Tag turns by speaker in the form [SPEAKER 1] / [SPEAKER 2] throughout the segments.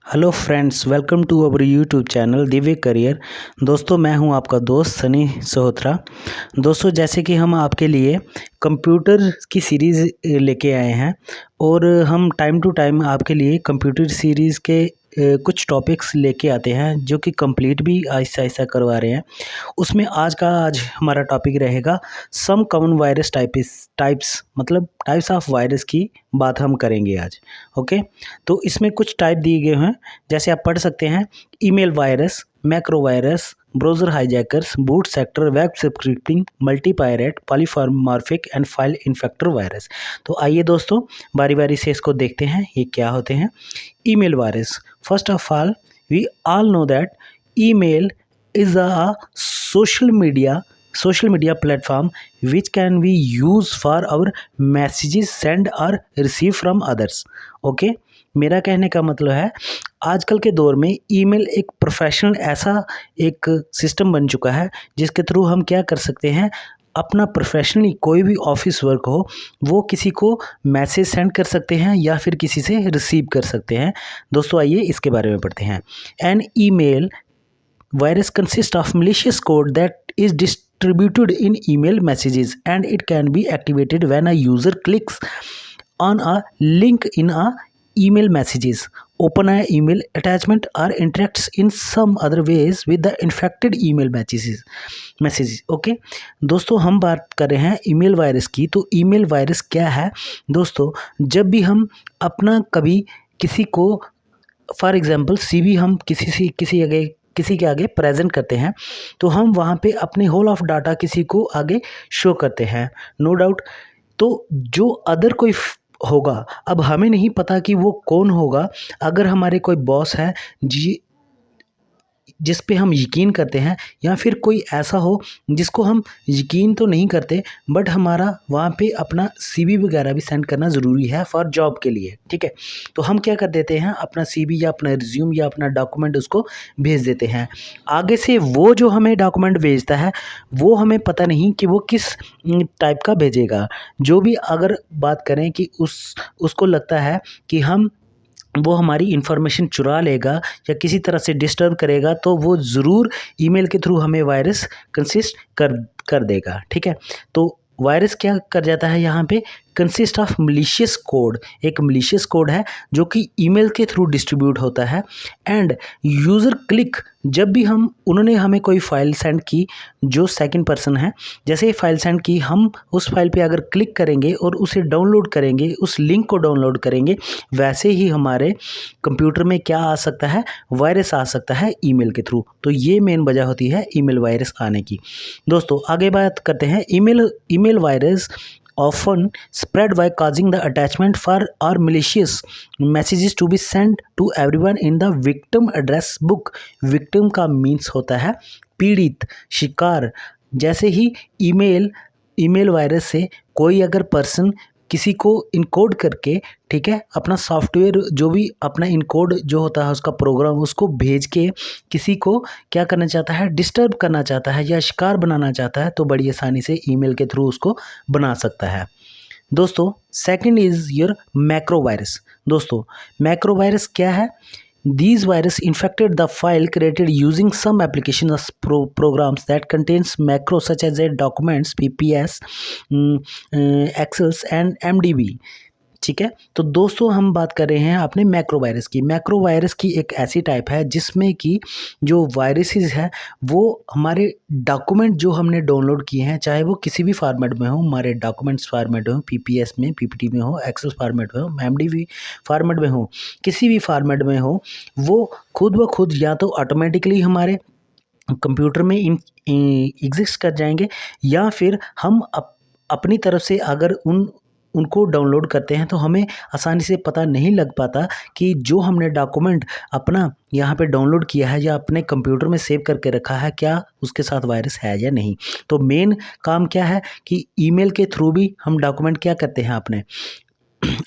[SPEAKER 1] Hello friends, welcome to our YouTube channel Divya career. दोस्तों, मैं हूं आपका दोस्त सनी सोहत्रा। दोस्तों, जैसे कि हम आपके लिए कंप्यूटर की सीरीज़ लेके आए हैं और हम टाइम टू टाइम आपके लिए कंप्यूटर सीरीज़ के कुछ टॉपिक्स लेके आते हैं जो कि कंप्लीट भी आहिस्ता आहिस्ता करवा रहे हैं। उसमें आज हमारा टॉपिक रहेगा सम कॉमन वायरस टाइप्स, मतलब टाइप्स ऑफ वायरस की बात हम करेंगे आज। ओके, तो इसमें कुछ टाइप दिए गए हैं, जैसे आप पढ़ सकते हैं: email virus, macro virus, browser hijackers, boot sector, web scripting, multi pirate, polymorphic and file infector virus. तो आइए दोस्तों, बारी बारी से इसको देखते हैं ये क्या होते हैं। Email virus, first of all we all know that email is a social media platform which can be used for our messages send or receive from others. Okay, मेरा कहने का मतलब है आजकल के दौर में ईमेल एक प्रोफेशनल ऐसा एक सिस्टम बन चुका है जिसके थ्रू हम क्या कर सकते हैं, अपना प्रोफेशनली कोई भी ऑफिस वर्क हो वो किसी को मैसेज सेंड कर सकते हैं या फिर किसी से रिसीव कर सकते हैं। दोस्तों, आइए इसके बारे में पढ़ते हैं। An email virus consists of malicious code that is distributed in email messages, and it can be activated when a user clicks on a link in a email messages, open a email attachment, or interacts in some other ways with the infected email messages। Okay दोस्तों, हम बात कर रहे हैं email virus की। तो email virus क्या है दोस्तों? जब भी हम अपना कभी किसी को, फॉर एग्जांपल सीवी हम किसी के आगे प्रेजेंट करते हैं, तो हम वहाँ पे अपने होल ऑफ डाटा किसी को आगे शो करते हैं, नो डाउट। तो जो अदर कोई होगा, अब हमें नहीं पता कि वो कौन होगा। अगर हमारे कोई बॉस है जिस पे हम यकीन करते हैं, या फिर कोई ऐसा हो जिसको हम यकीन तो नहीं करते बट हमारा वहाँ पे अपना सीवी वगैरह भी सेंड करना ज़रूरी है फॉर जॉब के लिए, ठीक है। तो हम क्या कर देते हैं, अपना सीवी या अपना रिज्यूम या अपना डॉक्यूमेंट उसको भेज देते हैं। आगे से वो जो हमें डॉक्यूमेंट भेजता है वो हमें पता नहीं कि वो किस टाइप का भेजेगा। जो भी अगर बात करें कि उसको लगता है कि वो हमारी इन्फॉर्मेशन चुरा लेगा या किसी तरह से डिस्टर्ब करेगा, तो वो ज़रूर ईमेल के थ्रू हमें वायरस कंसिस्ट कर देगा, ठीक है। तो वायरस क्या कर जाता है यहाँ पे, कंसिस्ट ऑफ मलिशियस कोड। एक मलिशियस कोड है जो कि ईमेल के थ्रू डिस्ट्रीब्यूट होता है, एंड यूज़र क्लिक, जब भी उन्होंने हमें कोई फ़ाइल सेंड की, जो सेकंड पर्सन है, जैसे ही फ़ाइल सेंड की, हम उस फाइल पे अगर क्लिक करेंगे और उसे डाउनलोड करेंगे, उस लिंक को डाउनलोड करेंगे, वैसे ही हमारे कंप्यूटर में क्या आ सकता है, वायरस आ सकता है ईमेल के थ्रू। तो ये मेन वजह होती है ईमेल वायरस आने की। दोस्तों, आगे बात करते हैं। Email virus often spread by causing the attachment for or malicious messages to be sent to everyone in the victim address book। victim का मीन्स होता है पीड़ित, शिकार। जैसे ही ईमेल वायरस से कोई अगर पर्सन किसी को इनकोड करके, ठीक है, अपना सॉफ्टवेयर जो भी अपना इनकोड जो होता है उसका प्रोग्राम, उसको भेज के किसी को क्या करना चाहता है, डिस्टर्ब करना चाहता है या शिकार बनाना चाहता है, तो बड़ी आसानी से ईमेल के थ्रू उसको बना सकता है। दोस्तों, second is your macro virus. दोस्तों, मैक्रो वायरस क्या है? These virus infected the file created using some applications or programs that contains macros such as documents, PPS, Excels and MDB। ठीक है, तो दोस्तों हम बात कर रहे हैं अपने मैक्रो वायरस की। मैक्रो वायरस की एक ऐसी टाइप है जिसमें कि जो वायरसेस है वो हमारे डॉक्यूमेंट जो हमने डाउनलोड किए हैं, चाहे वो किसी भी फॉर्मेट में हो, हमारे डॉक्यूमेंट्स फॉर्मेट हो, पीपीएस में, पीपीटी में हो, एक्सेल फॉर्मेट में हो, एमडीबी फॉर्मेट में हो, किसी भी फॉर्मेट में हो, वो खुद ब खुद या तो ऑटोमेटिकली हमारे कंप्यूटर में एग्जिस्ट कर जाएंगे, या फिर हम अपनी तरफ से अगर उनको डाउनलोड करते हैं तो हमें आसानी से पता नहीं लग पाता कि जो हमने डॉक्यूमेंट अपना यहाँ पे डाउनलोड किया है या अपने कंप्यूटर में सेव करके रखा है, क्या उसके साथ वायरस है या नहीं। तो मेन काम क्या है कि ईमेल के थ्रू भी हम डॉक्यूमेंट क्या करते हैं, अपने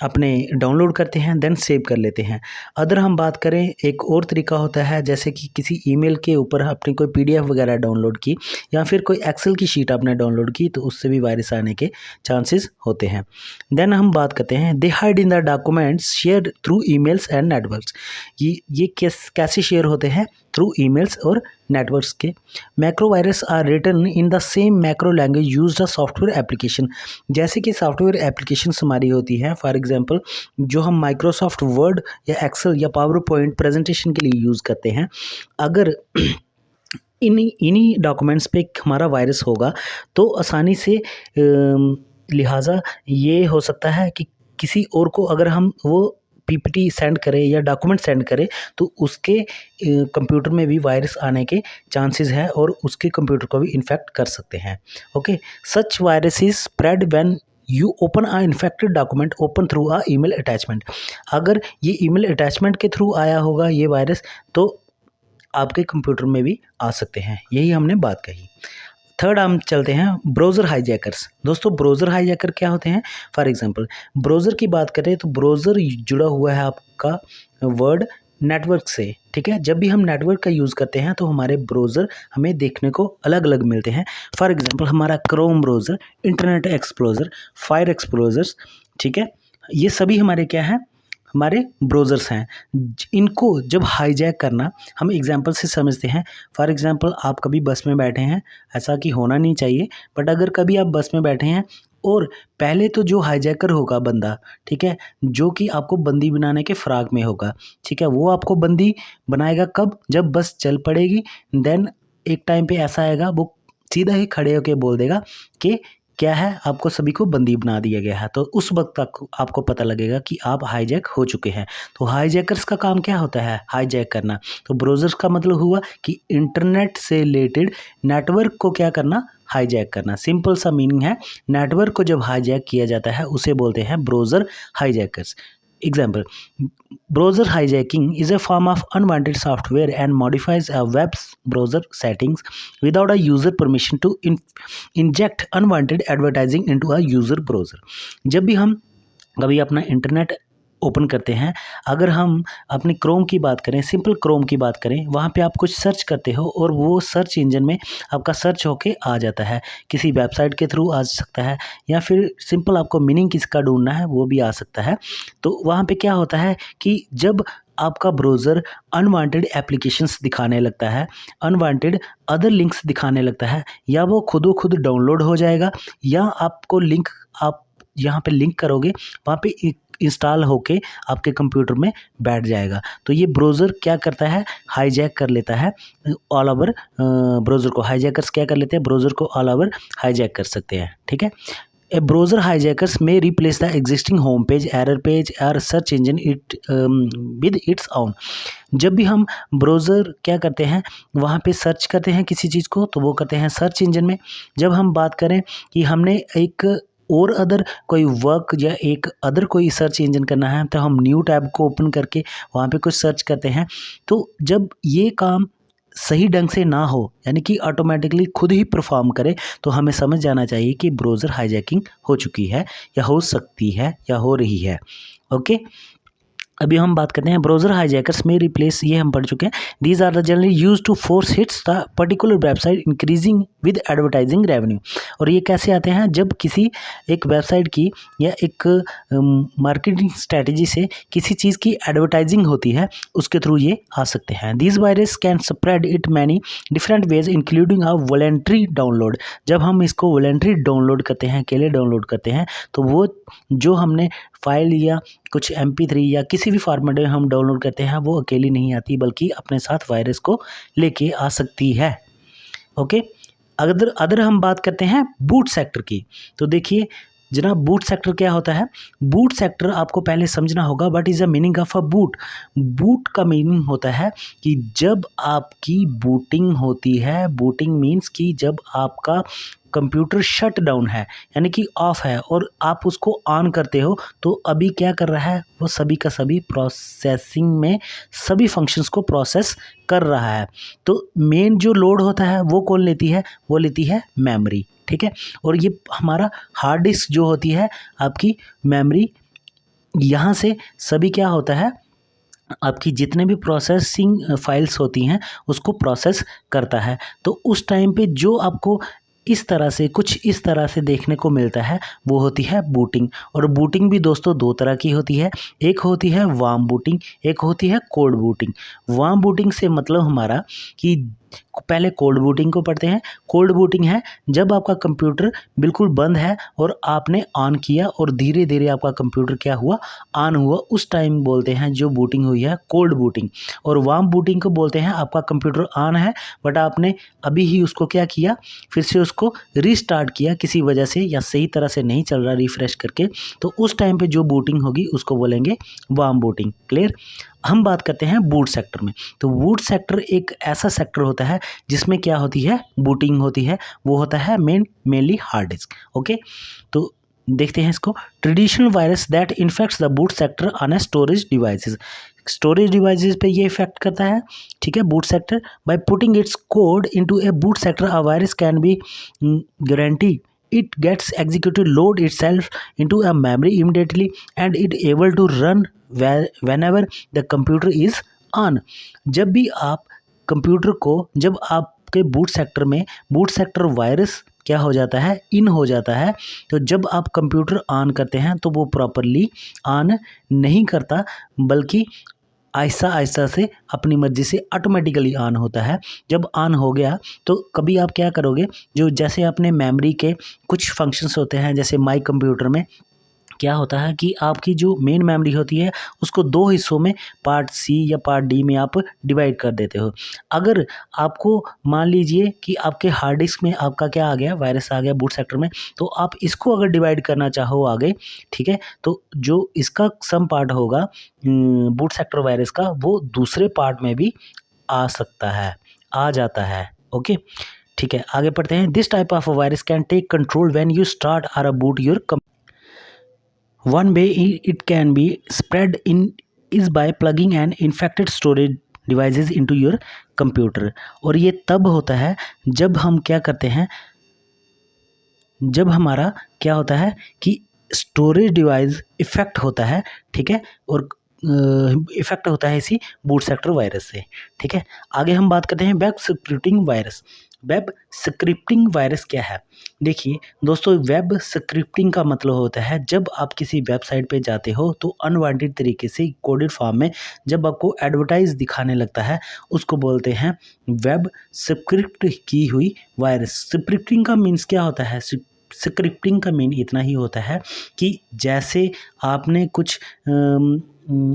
[SPEAKER 1] अपने डाउनलोड करते हैं देन सेव कर लेते हैं। अदर हम बात करें, एक और तरीका होता है जैसे कि किसी ईमेल के ऊपर अपनी कोई पीडीएफ वगैरह डाउनलोड की या फिर कोई एक्सेल की शीट आपने डाउनलोड की, तो उससे भी वायरस आने के चांसेस होते हैं। देन हम बात करते हैं they hide in the documents share through emails and networks. ये कैसे शेयर होते हैं? थ्रू ईमेल्स और नेटवर्क्स के। Macro virus are written in the same macro language used a software application. जैसे कि सॉफ्टवेयर एप्लीकेशंस हमारी होती है, फॉर एग्जांपल जो हम माइक्रोसॉफ्ट वर्ड या एक्सेल या पावर पॉइंट प्रेजेंटेशन के लिए यूज़ करते हैं, अगर इन्हीं डॉक्यूमेंट्स पे हमारा वायरस होगा तो आसानी से लिहाजा ये हो सकता है कि किसी और को अगर हम वो पीपीटी सेंड करें या डॉक्यूमेंट सेंड करें तो उसके कंप्यूटर में भी वायरस आने के चांसेस हैं और उसके कंप्यूटर को भी इन्फेक्ट कर सकते हैं। Okay, such virus is spread when you open a infected document open through a email attachment. अगर ये ईमेल अटैचमेंट के थ्रू आया होगा ये वायरस तो आपके कंप्यूटर में भी आ सकते हैं, यही हमने बात कही। थर्ड हम चलते हैं ब्राउज़र हाईजैकर्स। दोस्तों ब्राउज़र हाईजैकर क्या होते हैं? फॉर एग्जांपल ब्राउज़र की बात करें तो ब्राउज़र जुड़ा हुआ है आपका वर्ड नेटवर्क से, ठीक है। जब भी हम नेटवर्क का यूज़ करते हैं तो हमारे ब्राउज़र हमें देखने को अलग अलग मिलते हैं। फॉर एग्जांपल हमारा Chrome browser, internet explorer, fire explorers, ठीक है, ये सभी हमारे क्या हैं? हमारे ब्राउज़र्स हैं। इनको जब हाईजैक करना हम एग्जांपल से समझते हैं। फॉर एग्जांपल आप कभी बस में बैठे हैं, ऐसा कि होना नहीं चाहिए, बट अगर कभी आप बस में बैठे हैं और पहले तो जो हाईजैकर होगा बंदा, ठीक है, जो कि आपको बंदी बनाने के फ़िराक में होगा, ठीक है, वो आपको बंदी बनाएगा कब? जब बस चल पड़ेगी। देन एक टाइम पे ऐसा आएगा वो सीधा ही खड़े होके बोल देगा कि क्या है, आपको सभी को बंदी बना दिया गया है। तो उस वक्त तक आपको पता लगेगा कि आप हाईजैक हो चुके हैं। तो हाईजैकर्स का काम क्या होता है? हाईजैक करना। तो ब्राउज़र्स का मतलब हुआ कि इंटरनेट से रिलेटेड नेटवर्क को क्या करना? हाईजैक करना। सिंपल सा मीनिंग है, नेटवर्क को जब हाईजैक किया जाता है उसे बोलते हैं browser hijackers. Example, browser hijacking is a form of unwanted software and modifies a web's browser settings without a user permission to inject unwanted advertising into a user browser। जब भी हम कभी अपना इंटरनेट ओपन करते हैं, अगर हम अपनी क्रोम की बात करें, सिंपल क्रोम की बात करें, वहाँ पे आप कुछ सर्च करते हो और वो सर्च इंजन में आपका सर्च होके आ जाता है। किसी वेबसाइट के थ्रू आ सकता है या फिर सिंपल आपको मीनिंग किसका ढूंढना है वो भी आ सकता है। तो वहाँ पे क्या होता है कि जब आपका ब्राउज़र अनवांटेड एप्लीकेशंस दिखाने लगता है, अनवांटेड अदर लिंक्स दिखाने लगता है, या वो खुद डाउनलोड हो जाएगा या आपको लिंक आप यहाँ पे लिंक करोगे वहाँ पे इंस्टॉल होके आपके कंप्यूटर में बैठ जाएगा। तो ये ब्राउज़र क्या करता है? हाईजैक कर लेता है ऑल ओवर ब्राउज़र को। हाईजैकर्स क्या कर लेते हैं? ब्राउज़र को ऑल ओवर हाईजैक कर सकते हैं, ठीक है। A browser hijackers may replace the existing home page, error page or search engine with its own। जब भी हम ब्राउज़र क्या करते हैं, वहाँ पे सर्च करते हैं किसी चीज़ को, तो वो करते हैं सर्च इंजन में। जब हम बात करें कि हमने एक और अदर कोई वर्क या एक अदर कोई सर्च इंजन करना है, तो हम न्यू टैब को ओपन करके वहाँ पे कुछ सर्च करते हैं। तो जब ये काम सही ढंग से ना हो, यानी कि ऑटोमेटिकली खुद ही परफॉर्म करे, तो हमें समझ जाना चाहिए कि ब्राउज़र हाईजैकिंग हो चुकी है या हो सकती है या हो रही है। ओके, अभी हम बात करते हैं ब्राउज़र हाईजैकर्स में रिप्लेस, ये हम पढ़ चुके हैं। These are the generally use to force hits the particular website increasing with advertising revenue. और ये कैसे आते हैं? जब किसी एक वेबसाइट की या एक मार्केटिंग स्ट्रेटजी से किसी चीज़ की एडवर्टाइजिंग होती है, उसके थ्रू ये आ सकते हैं। These virus can spread it many different veg including a voluntary download. जब हम इसको वॉलंटरी डाउनलोड करते हैं, अकेले डाउनलोड करते हैं, तो वो जो हमने फाइल या कुछ MP3 या किसी भी फॉर्मेट में हम डाउनलोड करते हैं, वो अकेली नहीं आती बल्कि अपने साथ वायरस को लेके आ सकती है। ओके, अगर हम बात करते हैं बूट सेक्टर की, तो देखिए जनाब, बूट सेक्टर क्या होता है? बूट सेक्टर आपको पहले समझना होगा what is the meaning of a boot. Boot का मीनिंग होता है कि जब आपकी बूटिंग होती है, बूटिंग मीन्स कि जब आपका कंप्यूटर शट डाउन है, यानी कि ऑफ है, और आप उसको ऑन करते हो, तो अभी क्या कर रहा है? वो सभी का सभी प्रोसेसिंग में सभी फंक्शंस को प्रोसेस कर रहा है। तो मेन जो लोड होता है वो कौन लेती है? वो लेती है मेमोरी, ठीक है। और ये हमारा हार्ड डिस्क जो होती है, आपकी मेमोरी यहाँ से सभी क्या होता है, आपकी जितने भी प्रोसेसिंग फाइल्स होती हैं उसको प्रोसेस करता है। तो उस टाइम पे जो आपको इस तरह से कुछ इस तरह से देखने को मिलता है वो होती है बूटिंग। और बूटिंग भी दोस्तों दो तरह की होती है, एक होती है वार्म बूटिंग, एक होती है कोल्ड बूटिंग। वार्म बूटिंग से मतलब हमारा कि पहले कोल्ड बूटिंग को पढ़ते हैं। कोल्ड बूटिंग है जब आपका कंप्यूटर बिल्कुल बंद है और आपने ऑन किया और धीरे धीरे आपका कंप्यूटर क्या हुआ, ऑन हुआ, उस टाइम बोलते हैं जो बूटिंग हुई है कोल्ड बूटिंग। और वार्म बूटिंग को बोलते हैं आपका कंप्यूटर ऑन है बट आपने अभी ही उसको क्या किया, फिर से उसको रीस्टार्ट किया किसी वजह से, या सही तरह से नहीं चल रहा रिफ्रेश करके, तो उस टाइम पे जो बूटिंग होगी उसको बोलेंगे वार्म बूटिंग। क्लियर। हम बात करते हैं बूट सेक्टर में। तो बूट सेक्टर एक ऐसा सेक्टर होता है जिसमें क्या होती है, बूटिंग होती है। वो होता है मेनली हार्ड डिस्क। ओके, तो देखते हैं इसको। Traditional virus that infects the boot sector on a storage devices. Storage devices पे ये इफेक्ट करता है, ठीक है, boot sector. By putting it's code into A boot sector a virus can be guarantee it gets executed load itself into a memory immediately and it able to run whenever the computer is on। जब भी आप computer को, जब आपके boot sector में boot sector virus क्या हो जाता है, इन हो जाता है, तो जब आप कंप्यूटर ऑन करते हैं तो वो प्रॉपरली ऑन नहीं करता बल्कि आहिस्ता आहिस्ता से अपनी मर्ज़ी से ऑटोमेटिकली ऑन होता है। जब ऑन हो गया तो कभी आप क्या करोगे, जो जैसे आपने मेमोरी के कुछ फंक्शंस होते हैं, जैसे माई कंप्यूटर में क्या होता है कि आपकी जो मेन मेमोरी होती है उसको दो हिस्सों में, पार्ट सी या पार्ट डी में आप डिवाइड कर देते हो। अगर आपको मान लीजिए कि आपके हार्ड डिस्क में आपका क्या आ गया, वायरस आ गया बूट सेक्टर में, तो आप इसको अगर डिवाइड करना चाहो आगे, ठीक है, तो जो इसका सम पार्ट होगा बूट सेक्टर वायरस का, वो दूसरे पार्ट में भी आ सकता है, आ जाता है। ओके, ठीक है, आगे पढ़ते हैं। This type of virus can take control when you start or boot your. One way it can be spread in is by plugging an infected storage devices into your computer। और ये तब होता है जब हम क्या करते हैं, जब हमारा क्या होता है कि स्टोरेज डिवाइस इफेक्ट होता है, ठीक है, और इफेक्ट होता है इसी बूट सेक्टर वायरस से। ठीक है, आगे हम बात करते हैं web scripting virus. Web scripting virus क्या है? देखिए दोस्तों, वेब स्क्रिप्टिंग का मतलब होता है जब आप किसी वेबसाइट पे जाते हो तो अनवांटेड तरीके से कोडेड फॉर्म में जब आपको एडवर्टाइज दिखाने लगता है, उसको बोलते हैं वेब स्क्रिप्ट की हुई वायरस। स्क्रिप्टिंग का मीन्स क्या होता है? स्क्रिप्टिंग का मीन इतना ही होता है कि जैसे आपने कुछ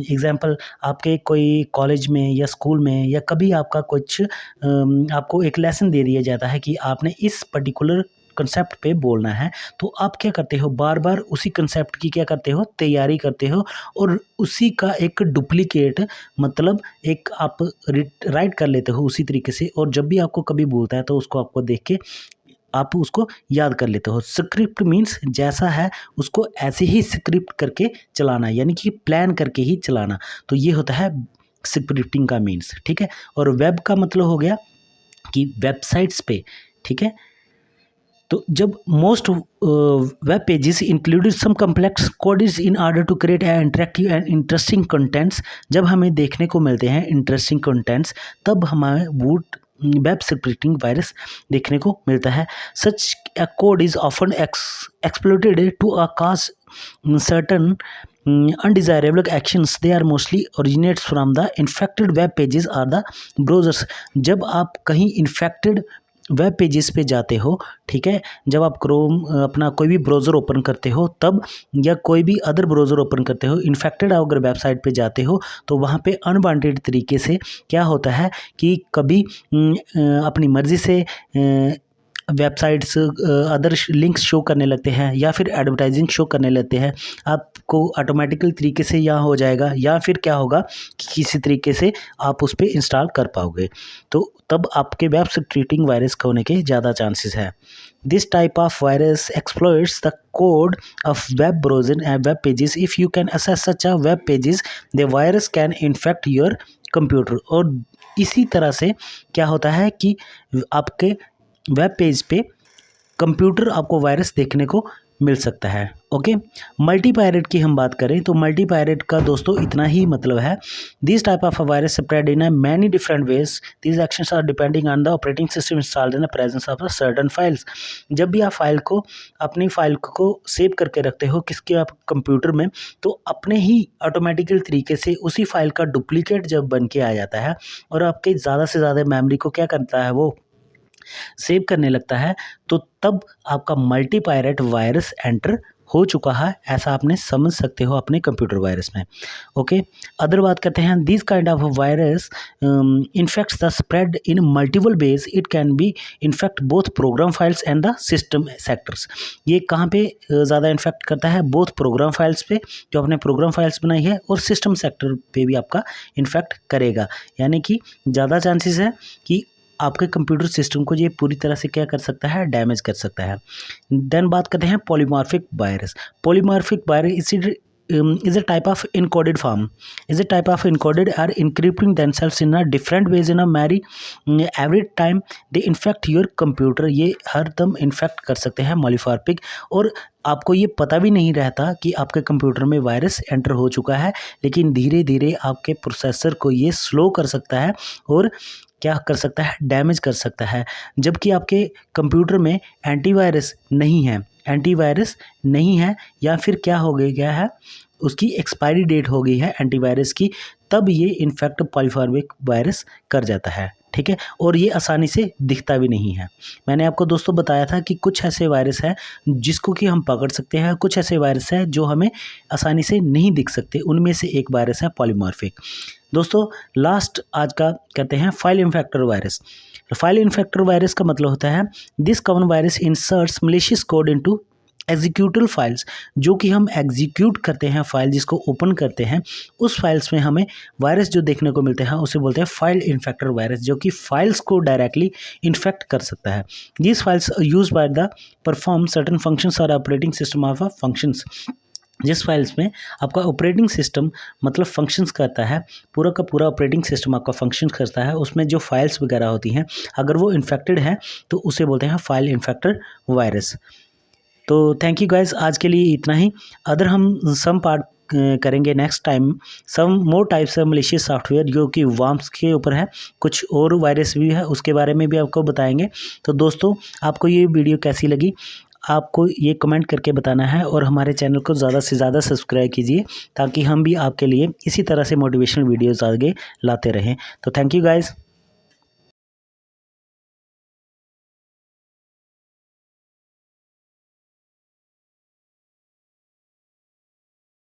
[SPEAKER 1] एग्जाम्पल, आपके कोई कॉलेज में या स्कूल में या कभी आपका कुछ आपको एक लेसन दे दिया जाता है कि आपने इस पर्टिकुलर कंसेप्ट पे बोलना है, तो आप क्या करते हो, बार बार उसी कंसेप्ट की क्या करते हो, तैयारी करते हो और उसी का एक डुप्लीकेट मतलब एक आप राइट कर लेते हो उसी तरीके से, और जब भी आपको कभी बोलता है तो उसको आपको देख के आप उसको याद कर लेते हो। स्क्रिप्ट मीन्स जैसा है उसको ऐसे ही स्क्रिप्ट करके चलाना, यानी कि प्लान करके ही चलाना, तो ये होता है स्क्रिप्टिंग का मीन्स। ठीक है, और वेब का मतलब हो गया कि वेबसाइट्स पे, ठीक है, तो जब most web pages included some complex codes in order to create interactive and interesting contents, जब हमें देखने को मिलते हैं इंटरेस्टिंग कंटेंट्स तब हमारे वेब स्क्रिप्टिंग वायरस देखने को मिलता है। Such a code is often exploited to cause certain undesirable actions। they are mostly originates from the infected web pages or the browsers। जब आप कहीं इन्फेक्टेड वेब पेजेस पे जाते हो, ठीक है, जब आप क्रोम अपना कोई भी ब्राउज़र ओपन करते हो तब, या कोई भी अदर ब्राउज़र ओपन करते हो, इन्फेक्टेड अगर वेबसाइट पे जाते हो तो वहाँ पे अनवांटेड तरीके से क्या होता है कि कभी अपनी मर्ज़ी से वेबसाइट्स अदर लिंक्स शो करने लगते हैं या फिर एडवर्टाइजिंग शो करने लगते हैं, आपको ऑटोमेटिकल तरीके से यहाँ हो जाएगा, या फिर क्या होगा कि किसी तरीके से आप उस पर इंस्टॉल कर पाओगे, तो तब आपके वेब स्क्रिप्टिंग वायरस का होने के ज़्यादा चांसेस है। This type of virus exploits the code of web browser and web pages. If you can access such a web pages the virus can infect your computer. और इसी तरह से क्या होता है कि आपके वेब पेज पे कंप्यूटर आपको वायरस देखने को मिल सकता है। ओके, मल्टी पायरेट की हम बात करें तो मल्टी पायरेट का दोस्तों इतना ही मतलब है, this type of a virus spread in many different ways, these actions are depending on the operating system installed in the presence of certain files. जब भी आप अपनी फाइल को सेव करके रखते हो किसके आप कंप्यूटर में, तो अपने ही ऑटोमेटिकल तरीके से उसी फाइल का डुप्लीकेट जब बन के आ जाता है और आपके ज़्यादा से ज़्यादा मेमोरी को क्या करता है, वो सेव करने लगता है, तो तब आपका मल्टी पायरेट वायरस एंटर हो चुका है, ऐसा आपने समझ सकते हो अपने कंप्यूटर वायरस में। ओके, अदर बात करते हैं, this kind of virus infects the spread in multiple ways, it can be infect both program files and the system sectors. ये कहाँ पे ज़्यादा इन्फेक्ट करता है, बोथ प्रोग्राम फाइल्स पे जो आपने प्रोग्राम फाइल्स बनाई है और सिस्टम सेक्टर पे भी आपका इन्फेक्ट करेगा, यानी कि ज़्यादा चांसेस है कि आपके कंप्यूटर सिस्टम को ये पूरी तरह से क्या कर सकता है, डैमेज कर सकता है। देन बात करते हैं polymorphic virus. Polymorphic virus is a type of encoded form, is a type of encoded or encrypting themselves in a different ways in a every time they infect your computer। ये हर दम infect कर सकते हैं polymorphic, और आपको ये पता भी नहीं रहता कि आपके कंप्यूटर में वायरस एंटर हो चुका है, लेकिन धीरे धीरे आपके प्रोसेसर को ये स्लो कर सकता है और क्या कर सकता है, डैमेज कर सकता है। जबकि आपके कंप्यूटर में एंटीवायरस नहीं है या फिर क्या हो गया है, उसकी एक्सपायरी डेट हो गई है एंटीवायरस की, तब ये इन्फेक्ट पॉलीमॉर्फिक वायरस कर जाता है। ठीक है, और ये आसानी से दिखता भी नहीं है। मैंने आपको दोस्तों बताया था कि कुछ ऐसे वायरस है जिसको कि हम पकड़ सकते हैं, कुछ ऐसे वायरस है जो हमें आसानी से नहीं दिख सकते, उनमें से एक वायरस है पॉलीमॉर्फिक। दोस्तों लास्ट आज का कहते हैं file infector virus. File infector virus का मतलब होता है, this common virus inserts malicious code into executable files. जो कि हम एग्जीक्यूट करते हैं फाइल, जिसको ओपन करते हैं, उस फाइल्स में हमें वायरस जो देखने को मिलते हैं उसे बोलते हैं फाइल इन्फेक्टर वायरस, जो कि फाइल्स को डायरेक्टली इन्फेक्ट कर सकता है। These files use by the perform certain functions और operating system of a functions. जिस फाइल्स में आपका ऑपरेटिंग सिस्टम मतलब फंक्शंस करता है, पूरा का पूरा ऑपरेटिंग सिस्टम आपका फंक्शंस करता है, उसमें जो फाइल्स वगैरह होती हैं अगर वो इन्फेक्टेड है तो उसे बोलते हैं फाइल इन्फेक्टर वायरस। तो थैंक यू गाइस, आज के लिए इतना ही। अदर हम सम पार्ट करेंगे next time, some more types of malicious software जो कि वर्म्स के ऊपर है, कुछ और वायरस भी है उसके बारे में भी आपको बताएंगे। तो दोस्तों आपको ये वीडियो कैसी लगी, आपको ये कमेंट करके बताना है, और हमारे चैनल को ज़्यादा से ज़्यादा सब्सक्राइब कीजिए ताकि हम भी आपके लिए इसी तरह से मोटिवेशनल वीडियोज़ आगे लाते रहें। तो थैंक यू गाइस।